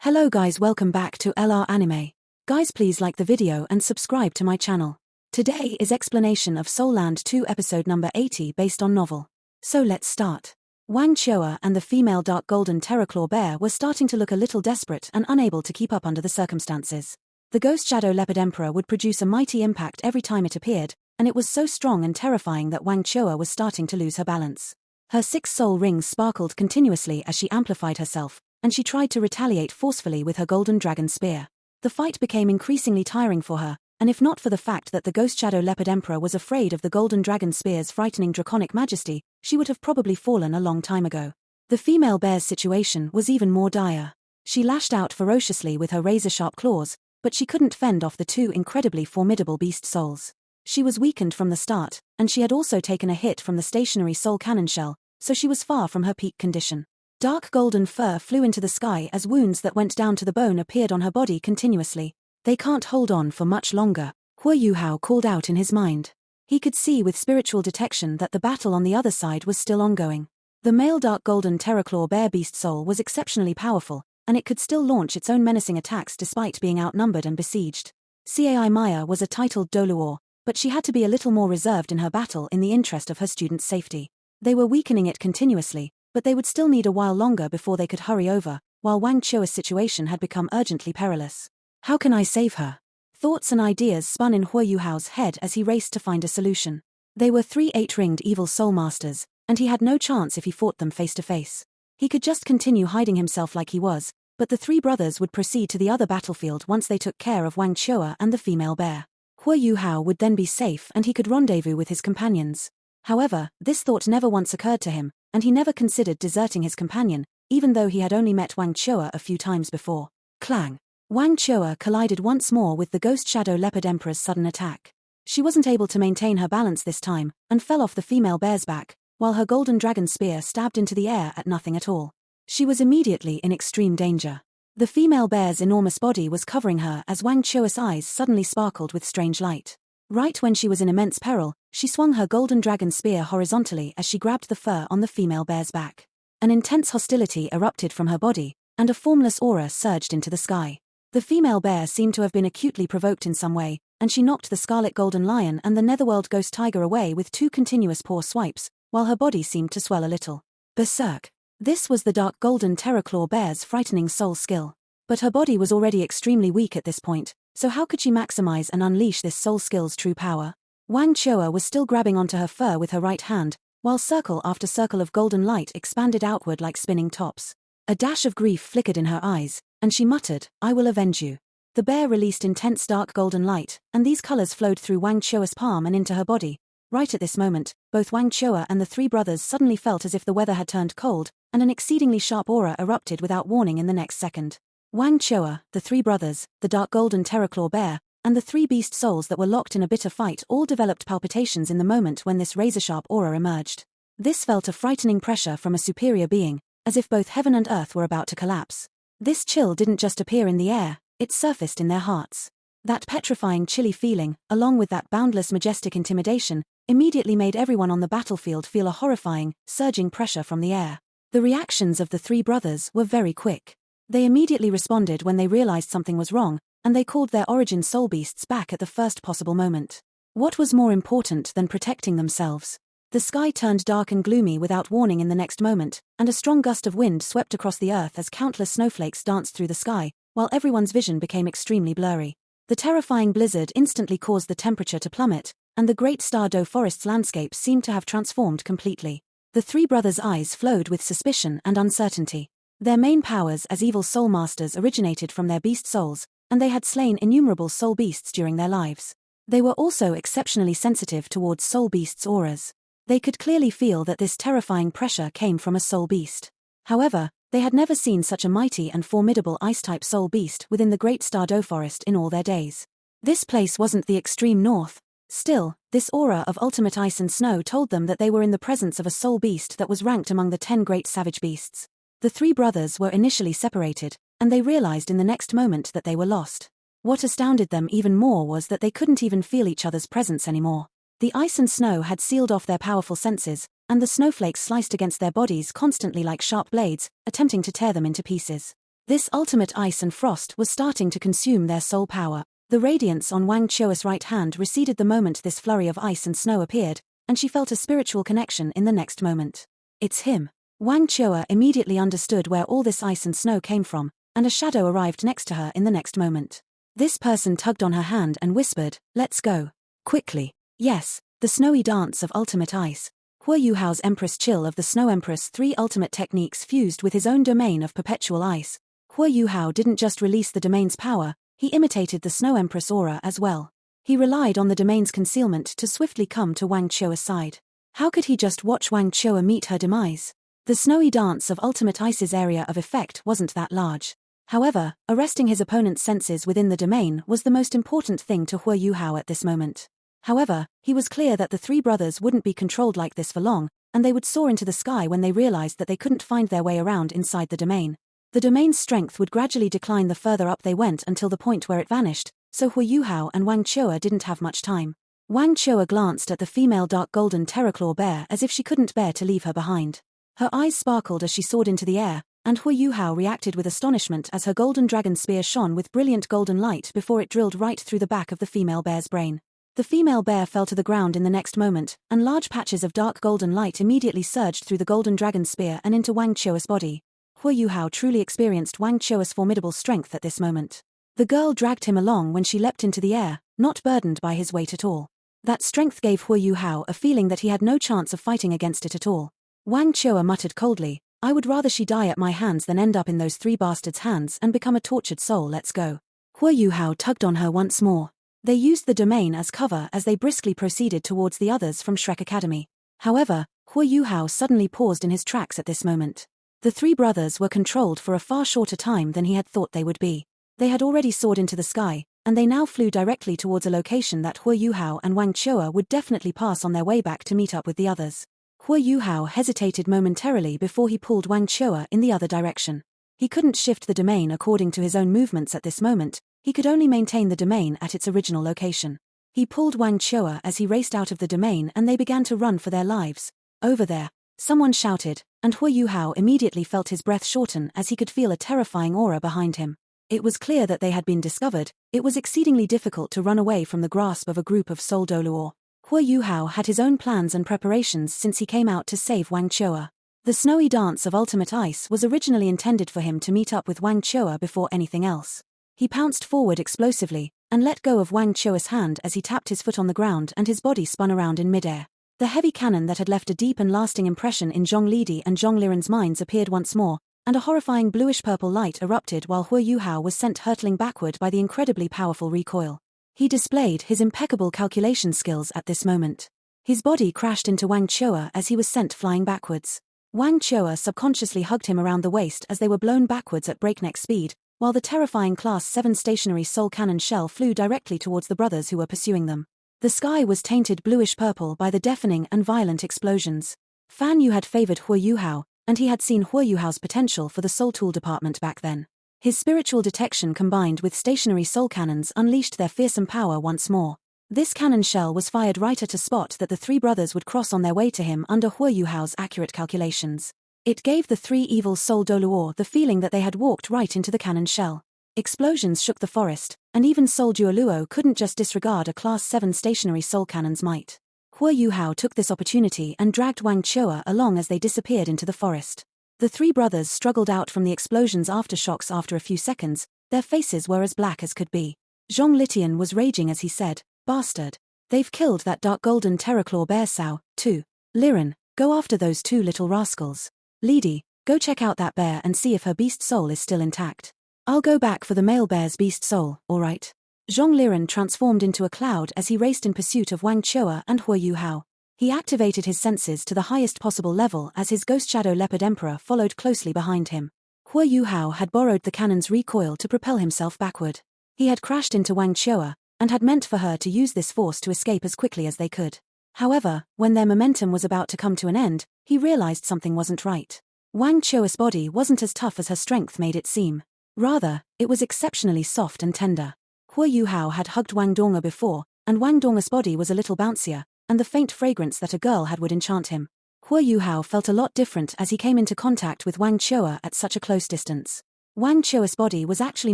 Hello guys, welcome back to LR Anime. Guys, please like the video and subscribe to my channel. Today is explanation of Soul Land 2 episode number 80 based on novel. So let's start. Wang Chua and the female dark golden terraclaw bear were starting to look a little desperate and unable to keep up under the circumstances. The ghost shadow leopard emperor would produce a mighty impact every time it appeared, and it was so strong and terrifying that Wang Chua was starting to lose her balance. Her 6 soul rings sparkled continuously as she amplified herself, and she tried to retaliate forcefully with her golden dragon spear. The fight became increasingly tiring for her, and if not for the fact that the ghost shadow leopard emperor was afraid of the golden dragon spear's frightening draconic majesty, she would have probably fallen a long time ago. The female bear's situation was even more dire. She lashed out ferociously with her razor-sharp claws, but she couldn't fend off the 2 incredibly formidable beast souls. She was weakened from the start, and she had also taken a hit from the stationary soul cannon shell, so she was far from her peak condition. Dark golden fur flew into the sky as wounds that went down to the bone appeared on her body continuously. They can't hold on for much longer, Hua Yuhao called out in his mind. He could see with spiritual detection that the battle on the other side was still ongoing. The male dark golden terraclaw bear beast soul was exceptionally powerful, and it could still launch its own menacing attacks despite being outnumbered and besieged. Cai Maya was a titled Doluor, but she had to be a little more reserved in her battle in the interest of her students' safety. They were weakening it continuously, but they would still need a while longer before they could hurry over, while Wang Chua's situation had become urgently perilous. How can I save her? Thoughts and ideas spun in Hua Yuhao's head as he raced to find a solution. They were 3 8-ringed evil soul masters, and he had no chance if he fought them face to face. He could just continue hiding himself like he was, but the 3 brothers would proceed to the other battlefield once they took care of Wang Chua and the female bear. Hua Yuhao would then be safe and he could rendezvous with his companions. However, this thought never once occurred to him, and he never considered deserting his companion, even though he had only met Wang Chua a few times before. Clang! Wang Chua collided once more with the ghost shadow leopard emperor's sudden attack. She wasn't able to maintain her balance this time, and fell off the female bear's back, while her golden dragon spear stabbed into the air at nothing at all. She was immediately in extreme danger. The female bear's enormous body was covering her as Wang Chua's eyes suddenly sparkled with strange light. Right when she was in immense peril, she swung her golden dragon spear horizontally as she grabbed the fur on the female bear's back. An intense hostility erupted from her body, and a formless aura surged into the sky. The female bear seemed to have been acutely provoked in some way, and she knocked the scarlet golden lion and the netherworld ghost tiger away with 2 continuous paw swipes, while her body seemed to swell a little. Berserk! This was the dark golden terraclaw bear's frightening soul skill. But her body was already extremely weak at this point, so how could she maximize and unleash this soul skill's true power? Wang Chua was still grabbing onto her fur with her right hand, while circle after circle of golden light expanded outward like spinning tops. A dash of grief flickered in her eyes, and she muttered, "I will avenge you." The bear released intense dark golden light, and these colors flowed through Wang Chua's palm and into her body. Right at this moment, both Wang Chua and the 3 brothers suddenly felt as if the weather had turned cold, and an exceedingly sharp aura erupted without warning in the next second. Wang Chua, the 3 brothers, the dark golden terraclaw bear, and the 3 beast souls that were locked in a bitter fight all developed palpitations in the moment when this razor-sharp aura emerged. This felt a frightening pressure from a superior being, as if both heaven and earth were about to collapse. This chill didn't just appear in the air, it surfaced in their hearts. That petrifying chilly feeling, along with that boundless majestic intimidation, immediately made everyone on the battlefield feel a horrifying, surging pressure from the air. The reactions of the 3 brothers were very quick. They immediately responded when they realized something was wrong, and they called their origin soul beasts back at the first possible moment. What was more important than protecting themselves? The sky turned dark and gloomy without warning in the next moment, and a strong gust of wind swept across the earth as countless snowflakes danced through the sky, while everyone's vision became extremely blurry. The terrifying blizzard instantly caused the temperature to plummet, and the great Star Do Forest's landscape seemed to have transformed completely. The 3 brothers' eyes flowed with suspicion and uncertainty. Their main powers as evil soul masters originated from their beast souls, and they had slain innumerable soul beasts during their lives. They were also exceptionally sensitive towards soul beasts' auras. They could clearly feel that this terrifying pressure came from a soul beast. However, they had never seen such a mighty and formidable ice-type soul beast within the great Star Do Forest in all their days. This place wasn't the extreme north. Still, this aura of ultimate ice and snow told them that they were in the presence of a soul beast that was ranked among the 10 great savage beasts. The 3 brothers were initially separated, and they realized in the next moment that they were lost. What astounded them even more was that they couldn't even feel each other's presence anymore. The ice and snow had sealed off their powerful senses, and the snowflakes sliced against their bodies constantly like sharp blades, attempting to tear them into pieces. This ultimate ice and frost was starting to consume their soul power. The radiance on Wang Chua's right hand receded the moment this flurry of ice and snow appeared, and she felt a spiritual connection in the next moment. It's him. Wang Chua immediately understood where all this ice and snow came from, and a shadow arrived next to her in the next moment. This person tugged on her hand and whispered, "Let's go. Quickly." Yes, the snowy dance of ultimate ice. Hua Yuhao's Empress Chill of the Snow Empress 3 ultimate techniques fused with his own domain of perpetual ice. Hua Yuhao didn't just release the domain's power, he imitated the Snow Empress aura as well. He relied on the domain's concealment to swiftly come to Wang Chua's side. How could he just watch Wang Chua meet her demise? The snowy dance of ultimate ice's area of effect wasn't that large. However, arresting his opponent's senses within the domain was the most important thing to Hua Yuhao at this moment. However, he was clear that the three brothers wouldn't be controlled like this for long, and they would soar into the sky when they realized that they couldn't find their way around inside the domain. The domain's strength would gradually decline the further up they went until the point where it vanished, so Hua Yuhao and Wang Chua didn't have much time. Wang Chua glanced at the female dark golden terraclaw bear as if she couldn't bear to leave her behind. Her eyes sparkled as she soared into the air, and Hua Yuhao reacted with astonishment as her golden dragon spear shone with brilliant golden light before it drilled right through the back of the female bear's brain. The female bear fell to the ground in the next moment, and large patches of dark golden light immediately surged through the golden dragon spear and into Wang Chua's body. Hua Yuhao truly experienced Wang Chua's formidable strength at this moment. The girl dragged him along when she leapt into the air, not burdened by his weight at all. That strength gave Hua Yuhao a feeling that he had no chance of fighting against it at all. Wang Chua muttered coldly, "I would rather she die at my hands than end up in those three bastards' hands and become a tortured soul. Let's go." Hua Yuhao tugged on her once more. They used the domain as cover as they briskly proceeded towards the others from Shrek Academy. However, Hua Yuhao suddenly paused in his tracks at this moment. The three brothers were controlled for a far shorter time than he had thought they would be. They had already soared into the sky, and they now flew directly towards a location that Hua Yuhao and Wang Chua would definitely pass on their way back to meet up with the others. Hua Yuhao hesitated momentarily before he pulled Wang Chua in the other direction. He couldn't shift the domain according to his own movements at this moment, he could only maintain the domain at its original location. He pulled Wang Chua as he raced out of the domain and they began to run for their lives. "Over there!" someone shouted, and Hua Yuhao immediately felt his breath shorten as he could feel a terrifying aura behind him. It was clear that they had been discovered. It was exceedingly difficult to run away from the grasp of a group of Soul Doluor. Hua Yuhao had his own plans and preparations since he came out to save Wang Chua. The snowy dance of ultimate ice was originally intended for him to meet up with Wang Chua before anything else. He pounced forward explosively, and let go of Wang Chua's hand as he tapped his foot on the ground and his body spun around in midair. The heavy cannon that had left a deep and lasting impression in Zhong Lidi and Zhong Liren's minds appeared once more, and a horrifying bluish-purple light erupted while Hua Yuhao was sent hurtling backward by the incredibly powerful recoil. He displayed his impeccable calculation skills at this moment. His body crashed into Wang Chua as he was sent flying backwards. Wang Chua subconsciously hugged him around the waist as they were blown backwards at breakneck speed, while the terrifying Class 7 stationary soul cannon shell flew directly towards the brothers who were pursuing them. The sky was tainted bluish-purple by the deafening and violent explosions. Fan Yu had favored Hua Yuhao, and he had seen Hua Yuhao's potential for the soul tool department back then. His spiritual detection combined with stationary soul cannons unleashed their fearsome power once more. This cannon shell was fired right at a spot that the three brothers would cross on their way to him under Hua Yuhao's accurate calculations. It gave the three evil Soul Doluor the feeling that they had walked right into the cannon shell. Explosions shook the forest, and even Soul Duoluo couldn't just disregard a Class 7 stationary soul cannon's might. Hua Yuhao took this opportunity and dragged Wang Chua along as they disappeared into the forest. The three brothers struggled out from the explosion's aftershocks after a few seconds, their faces were as black as could be. Zhong Litian was raging as he said, "Bastard. They've killed that dark golden terraclaw bear sow, too. Liren, go after those two little rascals. Lidi, go check out that bear and see if her beast soul is still intact. I'll go back for the male bear's beast soul, alright?" Zhong Liren transformed into a cloud as he raced in pursuit of Wang Chua and Hua Yuhao. He activated his senses to the highest possible level as his ghost shadow leopard emperor followed closely behind him. Hua Yuhao had borrowed the cannon's recoil to propel himself backward. He had crashed into Wang Chua, and had meant for her to use this force to escape as quickly as they could. However, when their momentum was about to come to an end, he realized something wasn't right. Wang Chua's body wasn't as tough as her strength made it seem. Rather, it was exceptionally soft and tender. Hua Yuhao had hugged Wang Donga before, and Wang Donga's body was a little bouncier, and the faint fragrance that a girl had would enchant him. Hua Yuhao felt a lot different as he came into contact with Wang Chua at such a close distance. Wang Chua's body was actually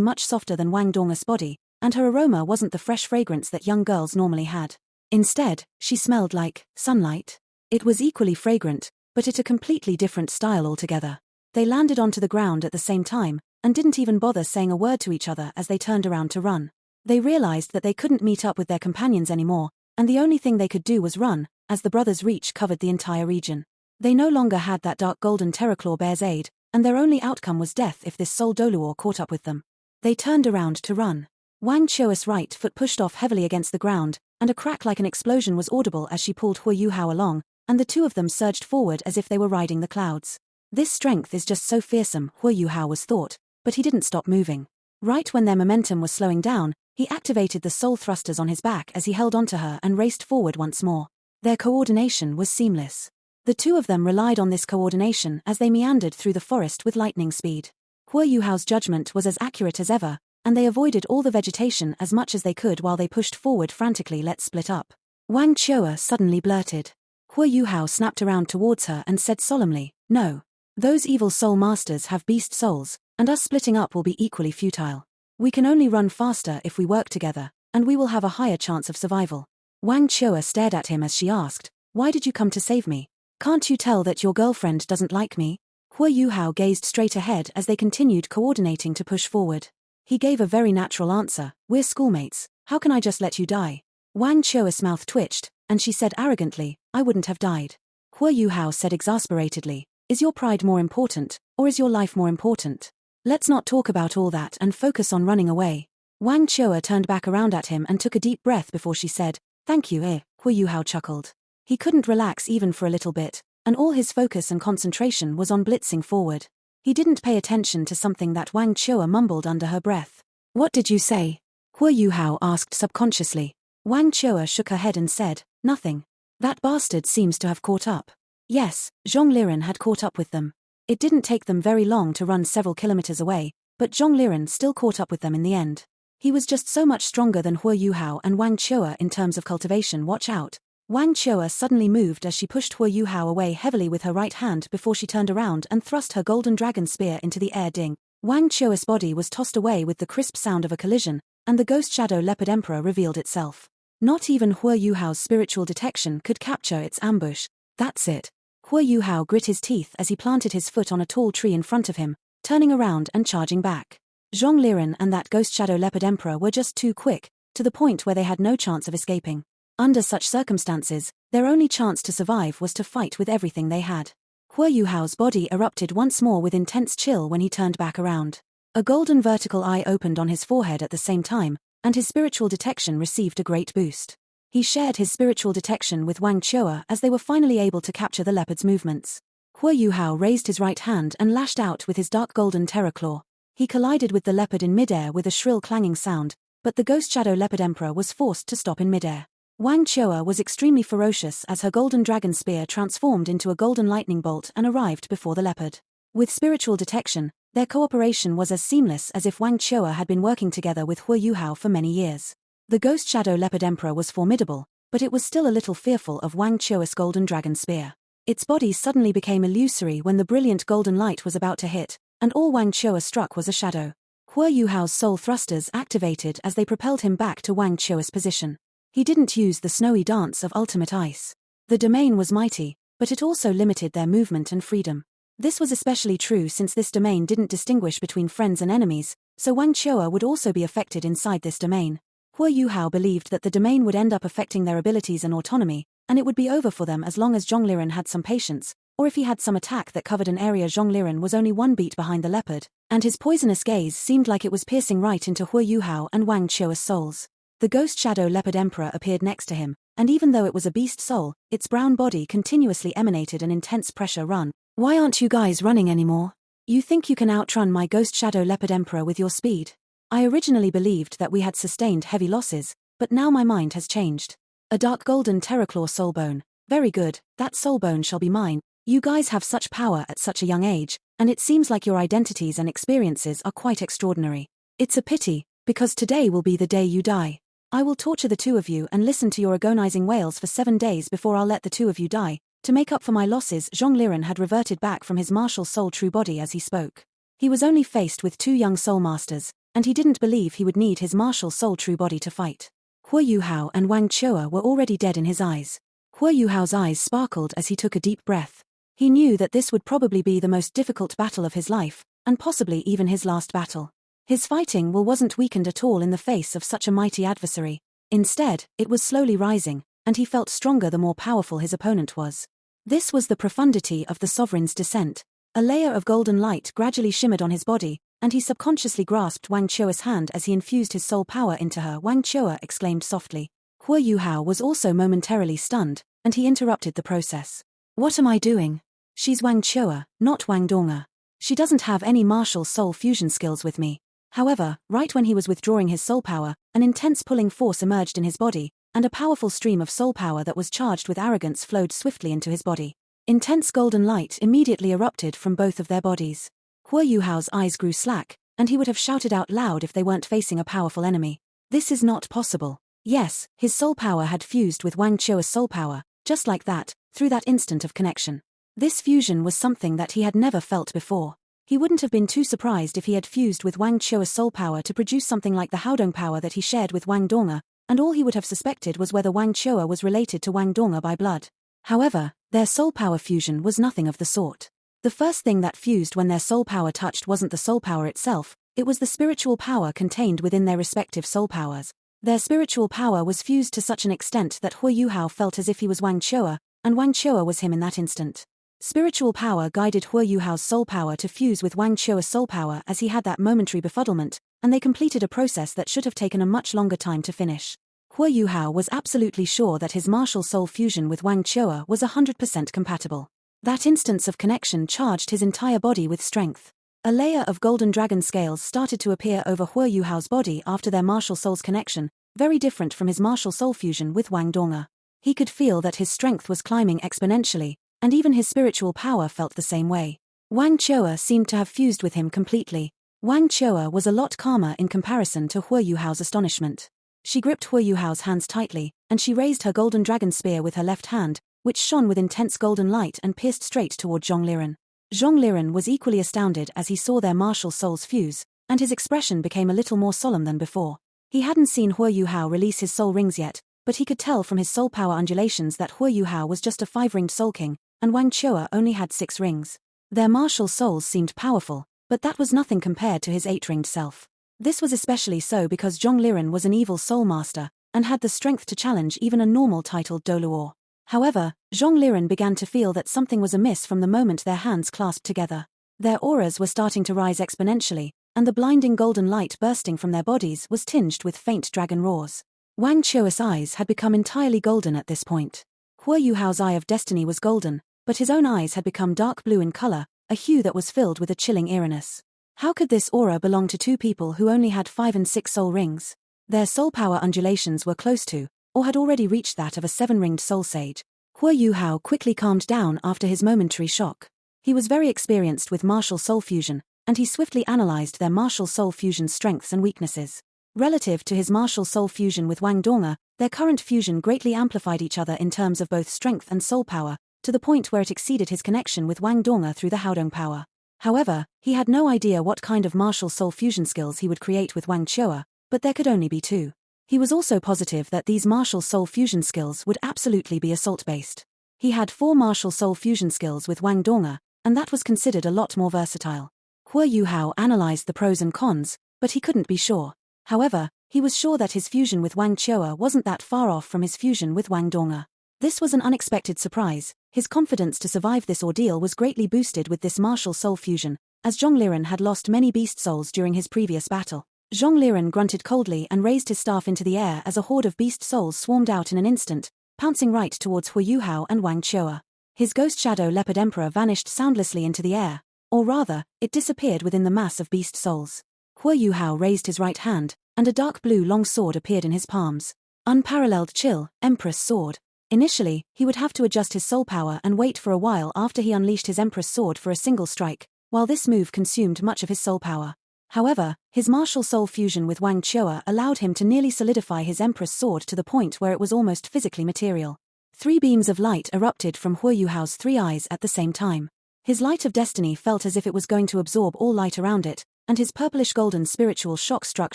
much softer than Wang Dong's body, and her aroma wasn't the fresh fragrance that young girls normally had. Instead, she smelled like sunlight. It was equally fragrant, but it a completely different style altogether. They landed onto the ground at the same time, and didn't even bother saying a word to each other as they turned around to run. They realized that they couldn't meet up with their companions anymore, and the only thing they could do was run, as the brothers' reach covered the entire region. They no longer had that dark golden terraclaw bear's aid, and their only outcome was death if this Soul Doluor caught up with them. They turned around to run. Wang Chua's right foot pushed off heavily against the ground, and a crack like an explosion was audible as she pulled Hua Yuhao along, and the two of them surged forward as if they were riding the clouds. This strength is just so fearsome, Hua Yuhao was thought, but he didn't stop moving. Right when their momentum was slowing down, he activated the soul thrusters on his back as he held onto her and raced forward once more. Their coordination was seamless. The two of them relied on this coordination as they meandered through the forest with lightning speed. Hua Yuhao's judgment was as accurate as ever, and they avoided all the vegetation as much as they could while they pushed forward frantically. Let's split up. Wang Chua suddenly blurted. Hua Yuhao snapped around towards her and said solemnly, no. Those evil soul masters have beast souls, and us splitting up will be equally futile. We can only run faster if we work together, and we will have a higher chance of survival. Wang Chua stared at him as she asked, why did you come to save me? Can't you tell that your girlfriend doesn't like me? Hua Yuhao gazed straight ahead as they continued coordinating to push forward. He gave a very natural answer, we're schoolmates, how can I just let you die? Wang Chua's mouth twitched, and she said arrogantly, I wouldn't have died. Hua Yuhao said exasperatedly, is your pride more important, or is your life more important? Let's not talk about all that and focus on running away. Wang Chua turned back around at him and took a deep breath before she said, thank you, Hua Yuhao chuckled. He couldn't relax even for a little bit, and all his focus and concentration was on blitzing forward. He didn't pay attention to something that Wang Chua mumbled under her breath. What did you say? Hua Yuhao asked subconsciously. Wang Chua shook her head and said, nothing. That bastard seems to have caught up. Yes, Zhong Liren had caught up with them. It didn't take them very long to run several kilometers away, but Zhong Liren still caught up with them in the end. He was just so much stronger than Hua Yuhao and Wang Chua in terms of cultivation. Watch out. Wang Chua suddenly moved as she pushed Hua Yuhao away heavily with her right hand before she turned around and thrust her golden dragon spear into the air. Ding. Wang Chua's body was tossed away with the crisp sound of a collision, and the ghost shadow leopard emperor revealed itself. Not even Hua Yuhao's spiritual detection could capture its ambush. That's it. Hua Yuhao grit his teeth as he planted his foot on a tall tree in front of him, turning around and charging back. Zhong Liren and that ghost shadow leopard emperor were just too quick, to the point where they had no chance of escaping. Under such circumstances, their only chance to survive was to fight with everything they had. Hua Yuhao's body erupted once more with intense chill when he turned back around. A golden vertical eye opened on his forehead at the same time, and his spiritual detection received a great boost. He shared his spiritual detection with Wang Chua as they were finally able to capture the leopard's movements. Hua Yuhao raised his right hand and lashed out with his dark golden terraclaw. He collided with the leopard in midair with a shrill clanging sound, but the ghost shadow leopard emperor was forced to stop in midair. Wang Chua was extremely ferocious as her golden dragon spear transformed into a golden lightning bolt and arrived before the leopard. With spiritual detection, their cooperation was as seamless as if Wang Chua had been working together with Hua Yuhao for many years. The ghost shadow leopard emperor was formidable, but it was still a little fearful of Wang Chua's golden dragon spear. Its body suddenly became illusory when the brilliant golden light was about to hit, and all Wang Chua struck was a shadow. Hua Yuhao's soul thrusters activated as they propelled him back to Wang Chua's position. He didn't use the snowy dance of ultimate ice. The domain was mighty, but it also limited their movement and freedom. This was especially true since this domain didn't distinguish between friends and enemies, so Wang Chua would also be affected inside this domain. Hua Yuhao believed that the domain would end up affecting their abilities and autonomy, and it would be over for them as long as Zhong Liren had some patience, or if he had some attack that covered an area. Zhong Liren was only one beat behind the leopard, and his poisonous gaze seemed like it was piercing right into Hua Yuhao and Wang Chua's souls. The ghost shadow leopard emperor appeared next to him, and even though it was a beast soul, its brown body continuously emanated an intense pressure. Run. Why aren't you guys running anymore? You think you can outrun my ghost shadow leopard emperor with your speed? I originally believed that we had sustained heavy losses, but now my mind has changed. A dark golden terraclaw soulbone. Very good, that soulbone shall be mine. You guys have such power at such a young age, and it seems like your identities and experiences are quite extraordinary. It's a pity, because today will be the day you die. I will torture the two of you and listen to your agonizing wails for 7 days before I'll let the two of you die. To make up for my losses, Zhong Liren had reverted back from his martial soul true body as he spoke. He was only faced with two young soul masters, and he didn't believe he would need his martial soul true body to fight. Hua Yuhao and Wang Chua were already dead in his eyes. Hua Yuhao's eyes sparkled as he took a deep breath. He knew that this would probably be the most difficult battle of his life, and possibly even his last battle. His fighting will wasn't weakened at all in the face of such a mighty adversary. Instead, it was slowly rising, and he felt stronger the more powerful his opponent was. This was the profundity of the sovereign's descent. A layer of golden light gradually shimmered on his body, and he subconsciously grasped Wang Chua's hand as he infused his soul power into her. Wang Chua exclaimed softly. Hua Yuhao was also momentarily stunned, and he interrupted the process. What am I doing? She's Wang Chua, not Wang Donga. She doesn't have any martial soul fusion skills with me. However, right when he was withdrawing his soul power, an intense pulling force emerged in his body, and a powerful stream of soul power that was charged with arrogance flowed swiftly into his body. Intense golden light immediately erupted from both of their bodies. Hua Yuhao's eyes grew slack, and he would have shouted out loud if they weren't facing a powerful enemy. This is not possible. Yes, his soul power had fused with Wang Chua's soul power, just like that, through that instant of connection. This fusion was something that he had never felt before. He wouldn't have been too surprised if he had fused with Wang Chua's soul power to produce something like the Haodong power that he shared with Wang Donga, and all he would have suspected was whether Wang Chua was related to Wang Donga by blood. However, their soul power fusion was nothing of the sort. The first thing that fused when their soul power touched wasn't the soul power itself, it was the spiritual power contained within their respective soul powers. Their spiritual power was fused to such an extent that Hua Yuhao felt as if he was Wang Chua, and Wang Chua was him in that instant. Spiritual power guided Hua Yuhao's soul power to fuse with Wang Chua's soul power as he had that momentary befuddlement, and they completed a process that should have taken a much longer time to finish. Hua Yuhao was absolutely sure that his martial soul fusion with Wang Chua was 100% compatible. That instance of connection charged his entire body with strength. A layer of golden dragon scales started to appear over Hua Yuhao's body after their martial soul's connection, very different from his martial soul fusion with Wang Donga. He could feel that his strength was climbing exponentially, and even his spiritual power felt the same way. Wang Chua seemed to have fused with him completely. Wang Chua was a lot calmer in comparison to Hua Yuhao's astonishment. She gripped Hua Yuhao's hands tightly, and she raised her golden dragon spear with her left hand, which shone with intense golden light and pierced straight toward Zhong Liren. Zhong Liren was equally astounded as he saw their martial souls fuse, and his expression became a little more solemn than before. He hadn't seen Hua Yuhao release his soul rings yet, but he could tell from his soul power undulations that Hua Yuhao was just a 5-ringed soul king, and Wang Chua only had 6 rings. Their martial souls seemed powerful, but that was nothing compared to his 8-ringed self. This was especially so because Zhong Liren was an evil soul master, and had the strength to challenge even a normal titled Doluo. However, Zhong Liren began to feel that something was amiss from the moment their hands clasped together. Their auras were starting to rise exponentially, and the blinding golden light bursting from their bodies was tinged with faint dragon roars. Wang Chua's eyes had become entirely golden at this point. Hua Yuhao's eye of destiny was golden, but his own eyes had become dark blue in color, a hue that was filled with a chilling eeriness. How could this aura belong to two people who only had 5 and 6 soul rings? Their soul power undulations were close to, or had already reached that of a 7-ringed soul sage. Hua Yuhao quickly calmed down after his momentary shock. He was very experienced with martial soul fusion, and he swiftly analyzed their martial soul fusion's strengths and weaknesses. Relative to his martial soul fusion with Wang Donga, their current fusion greatly amplified each other in terms of both strength and soul power, to the point where it exceeded his connection with Wang Donga through the Haodong power. However, he had no idea what kind of martial soul fusion skills he would create with Wang Chua, but there could only be 2. He was also positive that these martial soul fusion skills would absolutely be assault-based. He had 4 martial soul fusion skills with Wang Donga, and that was considered a lot more versatile. Hua Yuhao analyzed the pros and cons, but he couldn't be sure. However, he was sure that his fusion with Wang Chua wasn't that far off from his fusion with Wang Donga. This was an unexpected surprise. His confidence to survive this ordeal was greatly boosted with this martial soul fusion, as Zhong Liren had lost many beast souls during his previous battle. Zhong Liren grunted coldly and raised his staff into the air as a horde of beast souls swarmed out in an instant, pouncing right towards Hua Yuhao and Wang Chua. His ghost shadow Leopard Emperor vanished soundlessly into the air, or rather, it disappeared within the mass of beast souls. Hua Yuhao raised his right hand, and a dark blue long sword appeared in his palms. Unparalleled chill, Empress Sword. Initially, he would have to adjust his soul power and wait for a while after he unleashed his Empress Sword for a single strike, while this move consumed much of his soul power. However, his martial soul fusion with Wang Chua allowed him to nearly solidify his Empress Sword to the point where it was almost physically material. 3 beams of light erupted from Hua Yuhao's 3 eyes at the same time. His light of destiny felt as if it was going to absorb all light around it, and his purplish-golden spiritual shock struck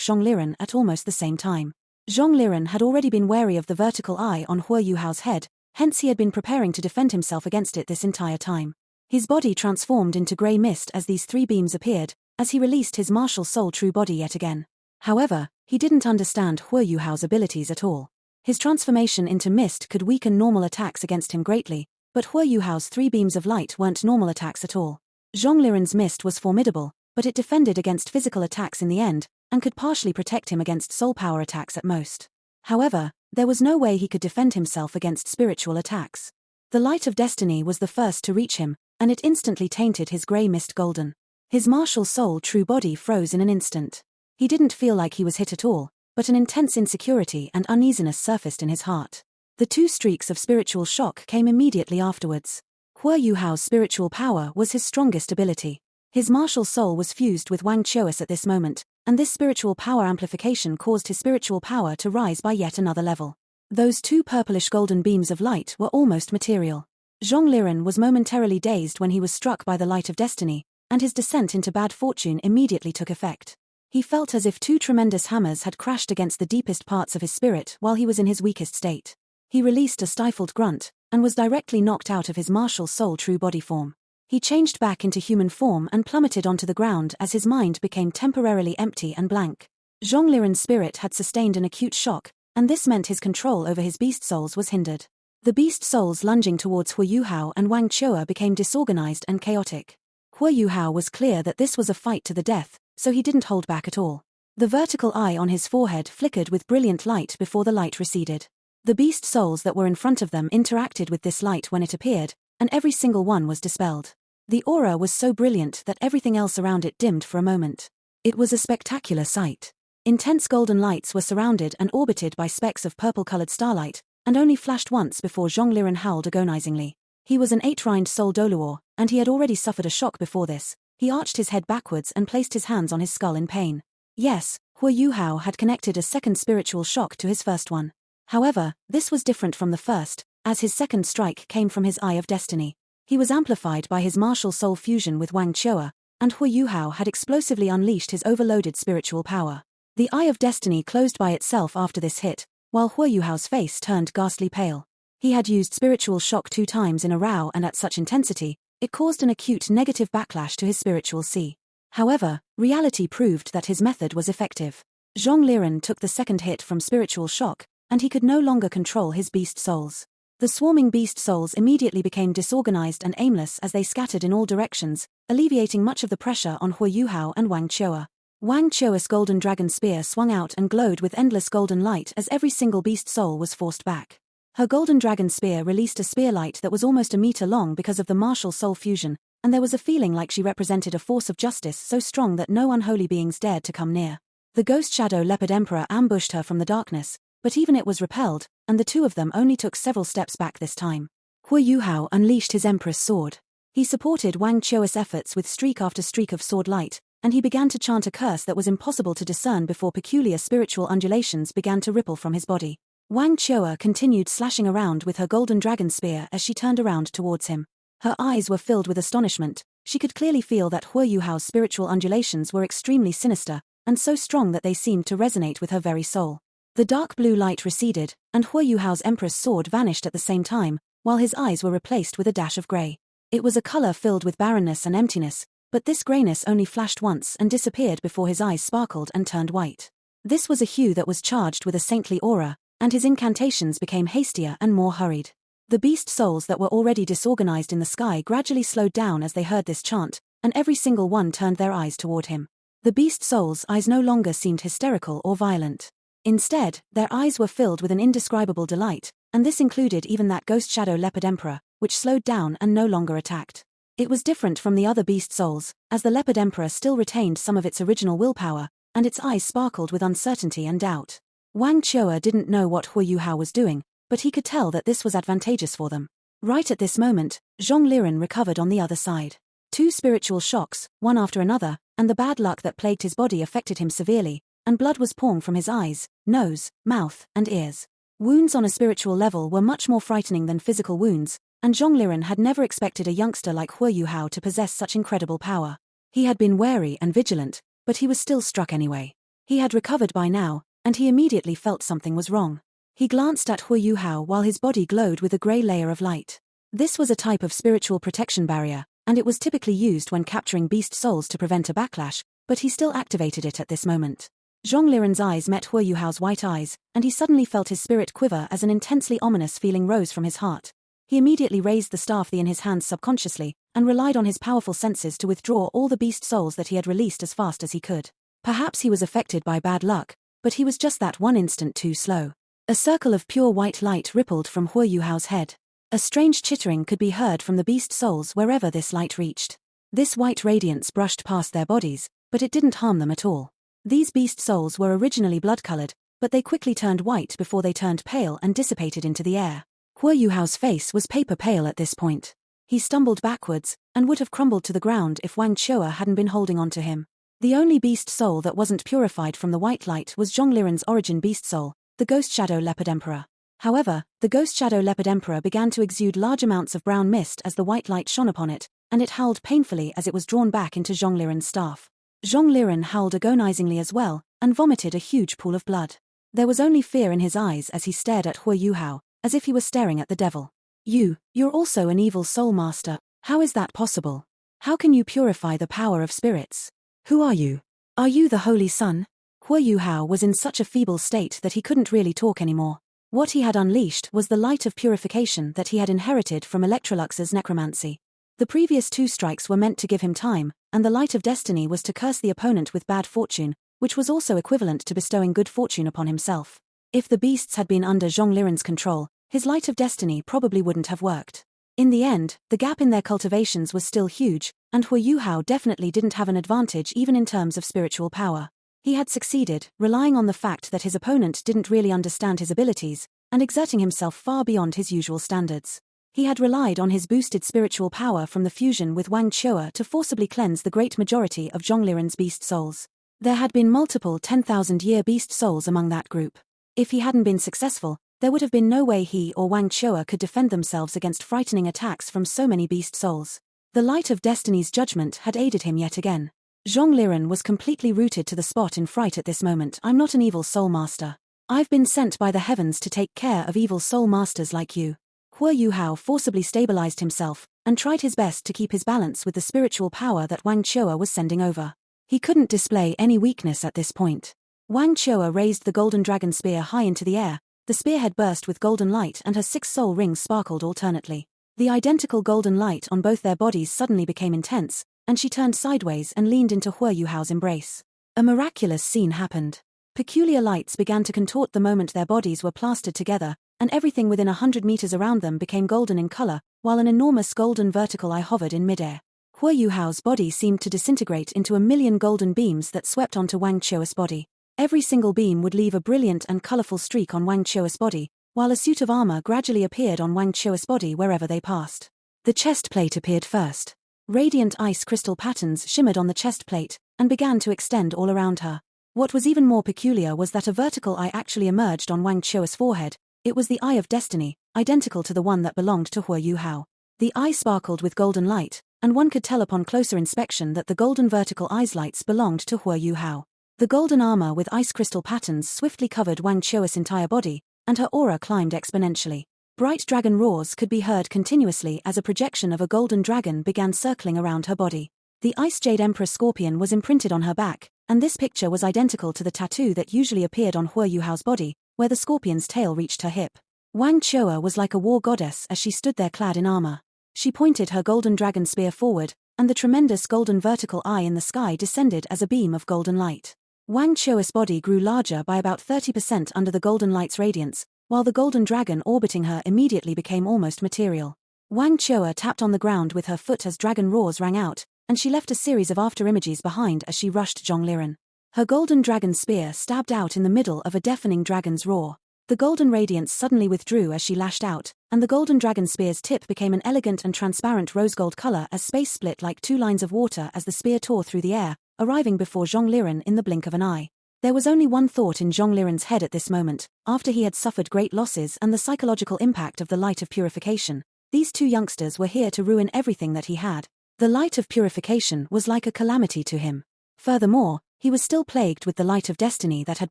Zhong Liren at almost the same time. Zhong Liren had already been wary of the vertical eye on Hua Yuhao's head, hence he had been preparing to defend himself against it this entire time. His body transformed into grey mist as these three beams appeared, as he released his martial soul true body yet again. However, he didn't understand Hua Yuhao's abilities at all. His transformation into mist could weaken normal attacks against him greatly, but Hua Yuhao's three beams of light weren't normal attacks at all. Zhong Liren's mist was formidable, but it defended against physical attacks in the end, and could partially protect him against soul power attacks at most. However, there was no way he could defend himself against spiritual attacks. The light of destiny was the first to reach him, and it instantly tainted his grey mist golden. His martial soul true body froze in an instant. He didn't feel like he was hit at all, but an intense insecurity and uneasiness surfaced in his heart. The two streaks of spiritual shock came immediately afterwards. Hua Yuhao's spiritual power was his strongest ability. His martial soul was fused with Wang Chuo's at this moment, and this spiritual power amplification caused his spiritual power to rise by yet another level. Those two purplish golden beams of light were almost material. Zhong Liren was momentarily dazed when he was struck by the light of destiny, and his descent into bad fortune immediately took effect. He felt as if two tremendous hammers had crashed against the deepest parts of his spirit while he was in his weakest state. He released a stifled grunt, and was directly knocked out of his martial soul true body form. He changed back into human form and plummeted onto the ground as his mind became temporarily empty and blank. Zhong Liren's spirit had sustained an acute shock, and this meant his control over his beast souls was hindered. The beast souls lunging towards Hua Yuhao and Wang Chuo became disorganized and chaotic. Hua Yuhao was clear that this was a fight to the death, so he didn't hold back at all. The vertical eye on his forehead flickered with brilliant light before the light receded. The beast souls that were in front of them interacted with this light when it appeared, and every single one was dispelled. The aura was so brilliant that everything else around it dimmed for a moment. It was a spectacular sight. Intense golden lights were surrounded and orbited by specks of purple-colored starlight, and only flashed once before Zhong Liren howled agonizingly. He was an 8-rined soul Doluor, and he had already suffered a shock before this. He arched his head backwards and placed his hands on his skull in pain. Yes, Hua Yuhao had connected a second spiritual shock to his first one. However, this was different from the first, as his second strike came from his Eye of Destiny. He was amplified by his martial soul fusion with Wang Chuo, and Hua Yuhao had explosively unleashed his overloaded spiritual power. The Eye of Destiny closed by itself after this hit, while Hua Yuhao's face turned ghastly pale. He had used spiritual shock 2 times in a row, and at such intensity, it caused an acute negative backlash to his spiritual C. However, reality proved that his method was effective. Zhong Liren took the second hit from spiritual shock, and he could no longer control his beast souls. The swarming beast souls immediately became disorganized and aimless as they scattered in all directions, alleviating much of the pressure on Hua Yuhao and Wang Chuo. Wang Chuo's golden dragon spear swung out and glowed with endless golden light as every single beast soul was forced back. Her golden dragon spear released a spear light that was almost a meter long because of the martial soul fusion, and there was a feeling like she represented a force of justice so strong that no unholy beings dared to come near. The ghost shadow leopard emperor ambushed her from the darkness, but even it was repelled, and the two of them only took several steps back this time. Hua Yuhao unleashed his empress sword. He supported Wang Chuo's efforts with streak after streak of sword light, and he began to chant a curse that was impossible to discern before peculiar spiritual undulations began to ripple from his body. Wang Chuo continued slashing around with her golden dragon spear as she turned around towards him. Her eyes were filled with astonishment. She could clearly feel that Hua Yuhao's spiritual undulations were extremely sinister, and so strong that they seemed to resonate with her very soul. The dark blue light receded, and Hua Yuhao's empress sword vanished at the same time, while his eyes were replaced with a dash of grey. It was a color filled with barrenness and emptiness, but this greyness only flashed once and disappeared before his eyes sparkled and turned white. This was a hue that was charged with a saintly aura, and his incantations became hastier and more hurried. The beast souls that were already disorganized in the sky gradually slowed down as they heard this chant, and every single one turned their eyes toward him. The beast souls' eyes no longer seemed hysterical or violent. Instead, their eyes were filled with an indescribable delight, and this included even that ghost shadow leopard emperor, which slowed down and no longer attacked. It was different from the other beast souls, as the leopard emperor still retained some of its original willpower, and its eyes sparkled with uncertainty and doubt. Wang Chuo didn't know what Hua Yuhao was doing, but he could tell that this was advantageous for them. Right at this moment, Zhong Liren recovered on the other side. 2 spiritual shocks, one after another, and the bad luck that plagued his body affected him severely, and blood was pouring from his eyes, nose, mouth, and ears. Wounds on a spiritual level were much more frightening than physical wounds, and Zhong Liren had never expected a youngster like Hua Yuhao to possess such incredible power. He had been wary and vigilant, but he was still struck anyway. He had recovered by now, and he immediately felt something was wrong. He glanced at Hua Yuhao while his body glowed with a grey layer of light. This was a type of spiritual protection barrier, and it was typically used when capturing beast souls to prevent a backlash, but he still activated it at this moment. Zhong Liren's eyes met Hua Yuhao's white eyes, and he suddenly felt his spirit quiver as an intensely ominous feeling rose from his heart. He immediately raised the staff in his hands subconsciously, and relied on his powerful senses to withdraw all the beast souls that he had released as fast as he could. Perhaps he was affected by bad luck, but he was just that one instant too slow. A circle of pure white light rippled from Hua Yuhao's head. A strange chittering could be heard from the beast souls wherever this light reached. This white radiance brushed past their bodies, but it didn't harm them at all. These beast souls were originally blood-colored, but they quickly turned white before they turned pale and dissipated into the air. Hua Yuhao's face was paper pale at this point. He stumbled backwards, and would have crumbled to the ground if Wang Chua hadn't been holding on to him. The only beast soul that wasn't purified from the white light was Zhong Liren's origin beast soul, the Ghost Shadow Leopard Emperor. However, the Ghost Shadow Leopard Emperor began to exude large amounts of brown mist as the white light shone upon it, and it howled painfully as it was drawn back into Zhong Liren's staff. Zhong Liren howled agonizingly as well, and vomited a huge pool of blood. There was only fear in his eyes as he stared at Hua Yuhao, as if he were staring at the devil. You're also an evil soul master. How is that possible? How can you purify the power of spirits? Who are you? Are you the Holy Sun? Hua Yuhao was in such a feeble state that he couldn't really talk anymore. What he had unleashed was the light of purification that he had inherited from Electrolux's necromancy. The previous 2 strikes were meant to give him time, and the light of destiny was to curse the opponent with bad fortune, which was also equivalent to bestowing good fortune upon himself. If the beasts had been under Zhong Liren's control, his light of destiny probably wouldn't have worked. In the end, the gap in their cultivations was still huge, and Hua Yuhao definitely didn't have an advantage even in terms of spiritual power. He had succeeded, relying on the fact that his opponent didn't really understand his abilities, and exerting himself far beyond his usual standards. He had relied on his boosted spiritual power from the fusion with Wang Chua to forcibly cleanse the great majority of Zhong Liren's beast souls. There had been multiple 10,000-year beast souls among that group. If he hadn't been successful, there would have been no way he or Wang Chua could defend themselves against frightening attacks from so many beast souls. The light of destiny's judgment had aided him yet again. Zhong Liren was completely rooted to the spot in fright at this moment. I'm not an evil soul master. I've been sent by the heavens to take care of evil soul masters like you. Hua Yuhao forcibly stabilized himself, and tried his best to keep his balance with the spiritual power that Wang Chua was sending over. He couldn't display any weakness at this point. Wang Chua raised the golden dragon spear high into the air, the spearhead burst with golden light and her 6 soul rings sparkled alternately. The identical golden light on both their bodies suddenly became intense, and she turned sideways and leaned into Hua Yuhao's embrace. A miraculous scene happened. Peculiar lights began to contort the moment their bodies were plastered together, and everything within 100 meters around them became golden in color, while an enormous golden vertical eye hovered in midair. Hua Yuhao's body seemed to disintegrate into 1,000,000 golden beams that swept onto Wang Chua's body. Every single beam would leave a brilliant and colorful streak on Wang Chua's body, while a suit of armor gradually appeared on Wang Chua's body wherever they passed. The chest plate appeared first. Radiant ice crystal patterns shimmered on the chest plate, and began to extend all around her. What was even more peculiar was that a vertical eye actually emerged on Wang Chua's forehead. It was the Eye of Destiny, identical to the one that belonged to Hua Yuhao. The eye sparkled with golden light, and one could tell upon closer inspection that the golden vertical eye's lights belonged to Hua Yuhao. The golden armor with ice crystal patterns swiftly covered Wang Chua's entire body, and her aura climbed exponentially. Bright dragon roars could be heard continuously as a projection of a golden dragon began circling around her body. The Ice Jade Empress Scorpion was imprinted on her back, and this picture was identical to the tattoo that usually appeared on Hua Yuhao's body, where the scorpion's tail reached her hip. Wang Chua was like a war goddess as she stood there clad in armor. She pointed her golden dragon spear forward, and the tremendous golden vertical eye in the sky descended as a beam of golden light. Wang Chua's body grew larger by about 30% under the golden light's radiance, while the golden dragon orbiting her immediately became almost material. Wang Chua tapped on the ground with her foot as dragon roars rang out, and she left a series of afterimages behind as she rushed Zhong Liren. Her golden dragon spear stabbed out in the middle of a deafening dragon's roar. The golden radiance suddenly withdrew as she lashed out, and the golden dragon spear's tip became an elegant and transparent rose gold color as space split like 2 lines of water as the spear tore through the air, arriving before Zhong Liren in the blink of an eye. There was only one thought in Zhong Liren's head at this moment, after he had suffered great losses and the psychological impact of the light of purification. These two youngsters were here to ruin everything that he had. The light of purification was like a calamity to him. Furthermore, he was still plagued with the light of destiny that had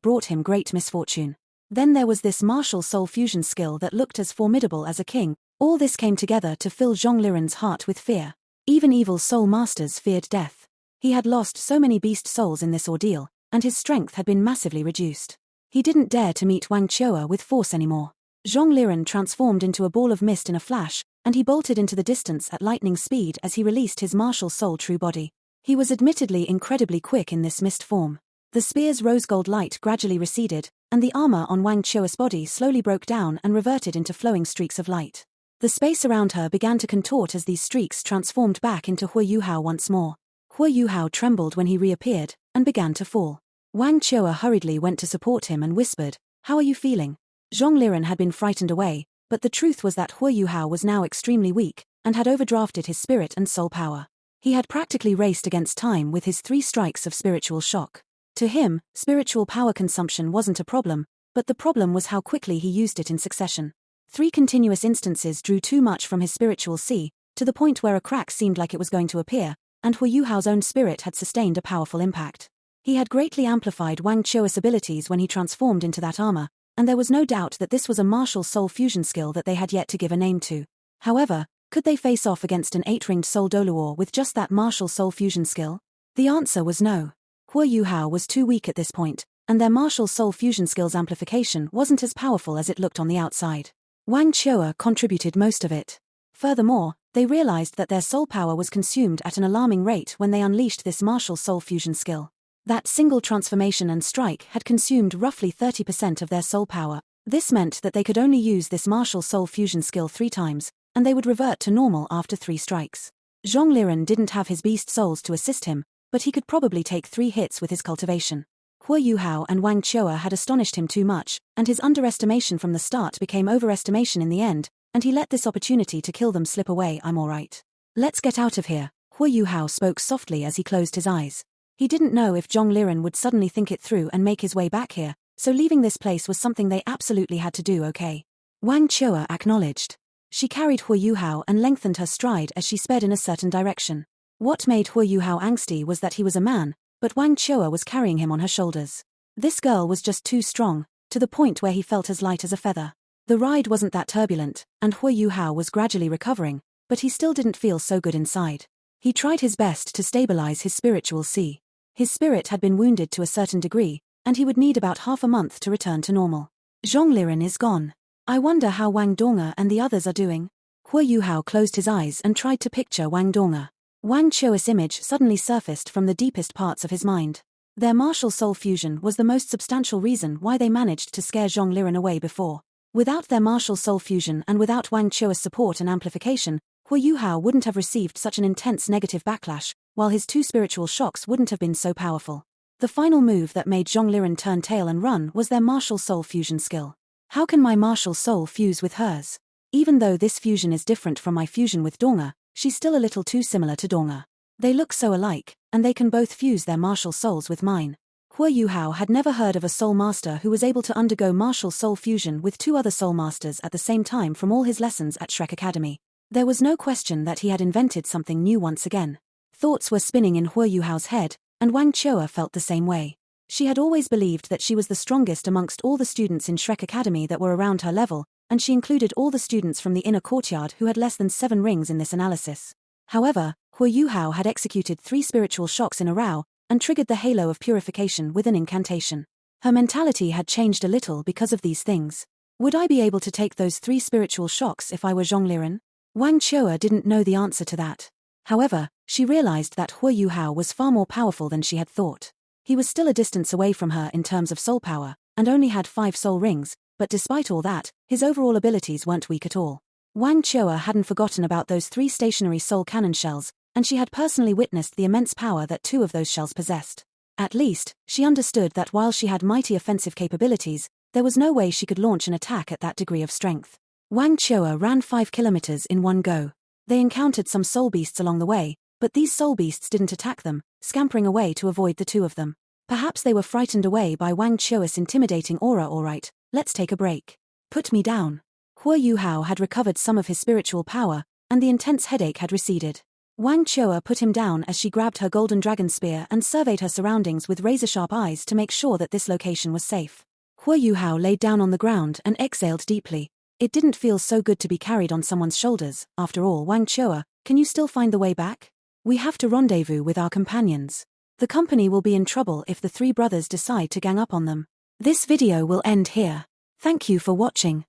brought him great misfortune. Then there was this martial soul fusion skill that looked as formidable as a king. All this came together to fill Zhong Liren's heart with fear. Even evil soul masters feared death. He had lost so many beast souls in this ordeal, and his strength had been massively reduced. He didn't dare to meet Wang Chua with force anymore. Zhong Liren transformed into a ball of mist in a flash, and he bolted into the distance at lightning speed as he released his martial soul true body. He was admittedly incredibly quick in this mist form. The spear's rose-gold light gradually receded, and the armor on Wang Chua's body slowly broke down and reverted into flowing streaks of light. The space around her began to contort as these streaks transformed back into Hu Yuhao once more. Hu Yuhao trembled when he reappeared, and began to fall. Wang Chua hurriedly went to support him and whispered, "How are you feeling?" Zhong Liren had been frightened away, but the truth was that Hu Yuhao was now extremely weak, and had overdrafted his spirit and soul power. He had practically raced against time with his 3 strikes of spiritual shock. To him, spiritual power consumption wasn't a problem, but the problem was how quickly he used it in succession. 3 continuous instances drew too much from his spiritual sea, to the point where a crack seemed like it was going to appear, and Hu Yuhao's own spirit had sustained a powerful impact. He had greatly amplified Wang Chua's abilities when he transformed into that armor, and there was no doubt that this was a martial soul fusion skill that they had yet to give a name to. However, could they face off against an 8-ringed soul Doluor with just that martial soul fusion skill? The answer was no. Hu Yuhao was too weak at this point, and their martial soul fusion skill's amplification wasn't as powerful as it looked on the outside. Wang Chua contributed most of it. Furthermore, they realized that their soul power was consumed at an alarming rate when they unleashed this martial soul fusion skill. That single transformation and strike had consumed roughly 30% of their soul power. This meant that they could only use this martial soul fusion skill 3 times, and they would revert to normal after 3 strikes. Zhong Liren didn't have his beast souls to assist him, but he could probably take 3 hits with his cultivation. Hu Yuhao and Wang Chua had astonished him too much, and his underestimation from the start became overestimation in the end, and he let this opportunity to kill them slip away. "I'm alright. Let's get out of here," Hu Yuhao spoke softly as he closed his eyes. He didn't know if Zhong Liren would suddenly think it through and make his way back here, so leaving this place was something they absolutely had to do. "Okay." Wang Chua acknowledged. She carried Hu Yuhao and lengthened her stride as she sped in a certain direction. What made Hu Yuhao angsty was that he was a man, but Wang Chua was carrying him on her shoulders. This girl was just too strong, to the point where he felt as light as a feather. The ride wasn't that turbulent, and Hu Yuhao was gradually recovering, but he still didn't feel so good inside. He tried his best to stabilize his spiritual sea. His spirit had been wounded to a certain degree, and he would need about half a month to return to normal. Zhong Liren is gone. I wonder how Wang Donga and the others are doing. Hu Yuhao closed his eyes and tried to picture Wang Donga. Wang Chua's image suddenly surfaced from the deepest parts of his mind. Their martial soul fusion was the most substantial reason why they managed to scare Zhong Liren away before. Without their martial soul fusion and without Wang Chua's support and amplification, Hu Yuhao wouldn't have received such an intense negative backlash, while his 2 spiritual shocks wouldn't have been so powerful. The final move that made Zhong Liren turn tail and run was their martial soul fusion skill. How can my martial soul fuse with hers? Even though this fusion is different from my fusion with Donga, she's still a little too similar to Donga. They look so alike, and they can both fuse their martial souls with mine. Hu Yuhao had never heard of a soul master who was able to undergo martial soul fusion with 2 other soul masters at the same time from all his lessons at Shrek Academy. There was no question that he had invented something new once again. Thoughts were spinning in Hu Yuhao's head, and Wang Chua felt the same way. She had always believed that she was the strongest amongst all the students in Shrek Academy that were around her level, and she included all the students from the inner courtyard who had less than 7 rings in this analysis. However, Hu Yuhao had executed 3 spiritual shocks in a row, and triggered the halo of purification with an incantation. Her mentality had changed a little because of these things. Would I be able to take those 3 spiritual shocks if I were Zhong Liren? Wang Chua didn't know the answer to that. However, she realized that Hu Yuhao was far more powerful than she had thought. He was still a distance away from her in terms of soul power, and only had 5 soul rings, but despite all that, his overall abilities weren't weak at all. Wang Chua hadn't forgotten about those 3 stationary soul cannon shells, and she had personally witnessed the immense power that 2 of those shells possessed. At least, she understood that while she had mighty offensive capabilities, there was no way she could launch an attack at that degree of strength. Wang Chua ran 5 kilometers in one go. They encountered some soul beasts along the way, but these soul beasts didn't attack them, scampering away to avoid the 2 of them. Perhaps they were frightened away by Wang Chua's intimidating aura. "Alright, let's take a break. Put me down." Hua Yuhao had recovered some of his spiritual power, and the intense headache had receded. Wang Chua put him down as she grabbed her golden dragon spear and surveyed her surroundings with razor-sharp eyes to make sure that this location was safe. Hua Yuhao laid down on the ground and exhaled deeply. It didn't feel so good to be carried on someone's shoulders. After all, Wang Chua, can you still find the way back? We have to rendezvous with our companions. The company will be in trouble if the three brothers decide to gang up on them. This video will end here. Thank you for watching.